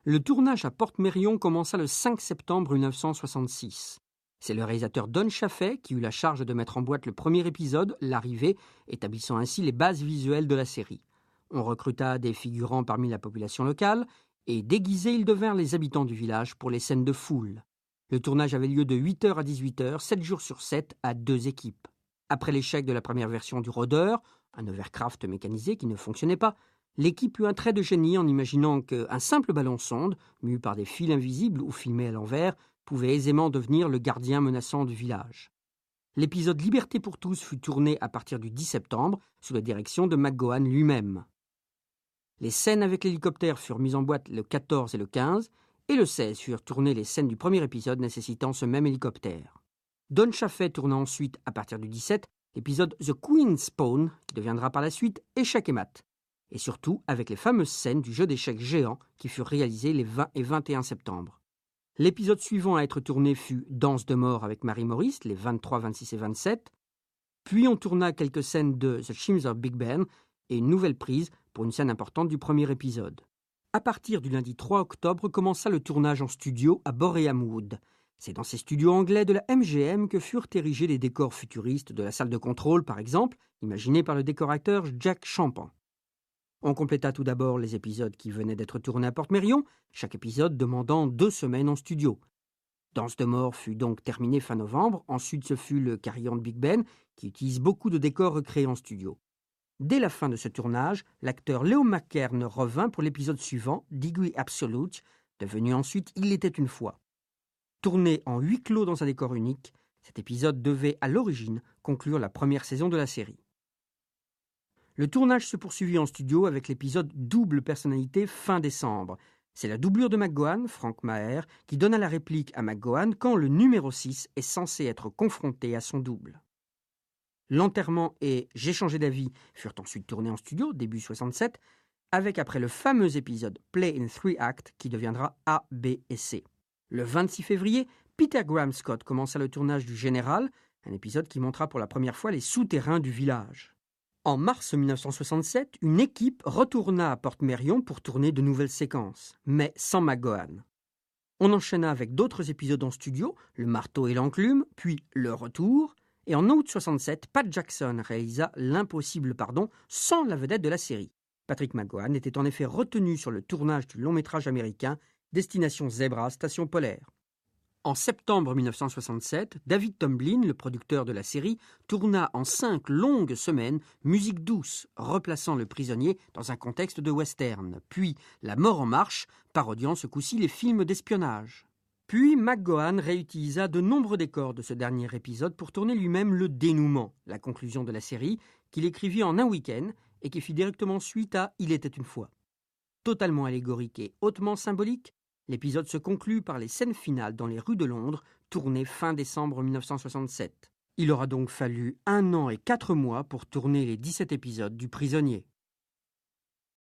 Le tournage à Porte-Mérion commença le 5 septembre 1966. C'est le réalisateur Don Chaffee qui eut la charge de mettre en boîte le premier épisode, L'arrivée, établissant ainsi les bases visuelles de la série. On recruta des figurants parmi la population locale, et déguisés, ils devinrent les habitants du village pour les scènes de foule. Le tournage avait lieu de 8h à 18h, 7 jours sur 7, à 2 équipes. Après l'échec de la première version du rôdeur, un hovercraft mécanisé qui ne fonctionnait pas, l'équipe eut un trait de génie en imaginant qu'un simple ballon-sonde, mu par des fils invisibles ou filmé à l'envers, pouvait aisément devenir le gardien menaçant du village. L'épisode Liberté pour tous fut tourné à partir du 10 septembre, sous la direction de McGowan lui-même. Les scènes avec l'hélicoptère furent mises en boîte le 14 et le 15, et le 16 furent tournées les scènes du premier épisode nécessitant ce même hélicoptère. Don Chaffee tourna ensuite, à partir du 17, l'épisode The Queen's Pawn, qui deviendra par la suite Échecs et maths, et surtout avec les fameuses scènes du jeu d'échecs géant qui furent réalisées les 20 et 21 septembre. L'épisode suivant à être tourné fut Danse de mort avec Mary Morris, les 23, 26 et 27. Puis on tourna quelques scènes de The Chimes of Big Ben et une nouvelle prise pour une scène importante du premier épisode. À partir du lundi 3 octobre commença le tournage en studio à Boreham Wood. C'est dans ces studios anglais de la MGM que furent érigés les décors futuristes de la salle de contrôle, par exemple, imaginés par le décorateur Jack Champan. On compléta tout d'abord les épisodes qui venaient d'être tournés à Porte-Mérion, chaque épisode demandant 2 semaines en studio. Danse de mort fut donc terminé fin novembre, ensuite ce fut le carillon de Big Ben, qui utilise beaucoup de décors recréés en studio. Dès la fin de ce tournage, l'acteur Leo McKern revint pour l'épisode suivant, Degree Absolute, devenu ensuite Il était une fois. Tourné en huis clos dans un décor unique, cet épisode devait à l'origine conclure la première saison de la série. Le tournage se poursuivit en studio avec l'épisode Double personnalité fin décembre. C'est la doublure de McGowan, Frank Maher, qui donna la réplique à McGowan quand le numéro 6 est censé être confronté à son double. L'enterrement et J'ai changé d'avis furent ensuite tournés en studio, début 67, avec après le fameux épisode Play in 3 Acts qui deviendra A, B et C. Le 26 février, Peter Graham Scott commença le tournage du Général, un épisode qui montra pour la première fois les souterrains du village. En mars 1967, une équipe retourna à Porte-Mérion pour tourner de nouvelles séquences, mais sans McGowan. On enchaîna avec d'autres épisodes en studio, Le marteau et l'enclume, puis Le retour, et en août 67, Pat Jackson réalisa L'impossible pardon sans la vedette de la série. Patrick McGowan était en effet retenu sur le tournage du long-métrage américain Destination Zebra, Station Polaire. En septembre 1967, David Tomblin, le producteur de la série, tourna en 5 longues semaines Musique douce, replaçant le prisonnier dans un contexte de western, puis La mort en marche, parodiant ce coup-ci les films d'espionnage. Puis McGowan réutilisa de nombreux décors de ce dernier épisode pour tourner lui-même le dénouement, la conclusion de la série, qu'il écrivit en un week-end et qui fit directement suite à Il était une fois. Totalement allégorique et hautement symbolique, l'épisode se conclut par les scènes finales dans les rues de Londres, tournées fin décembre 1967. Il aura donc fallu 1 an et 4 mois pour tourner les 17 épisodes du Prisonnier.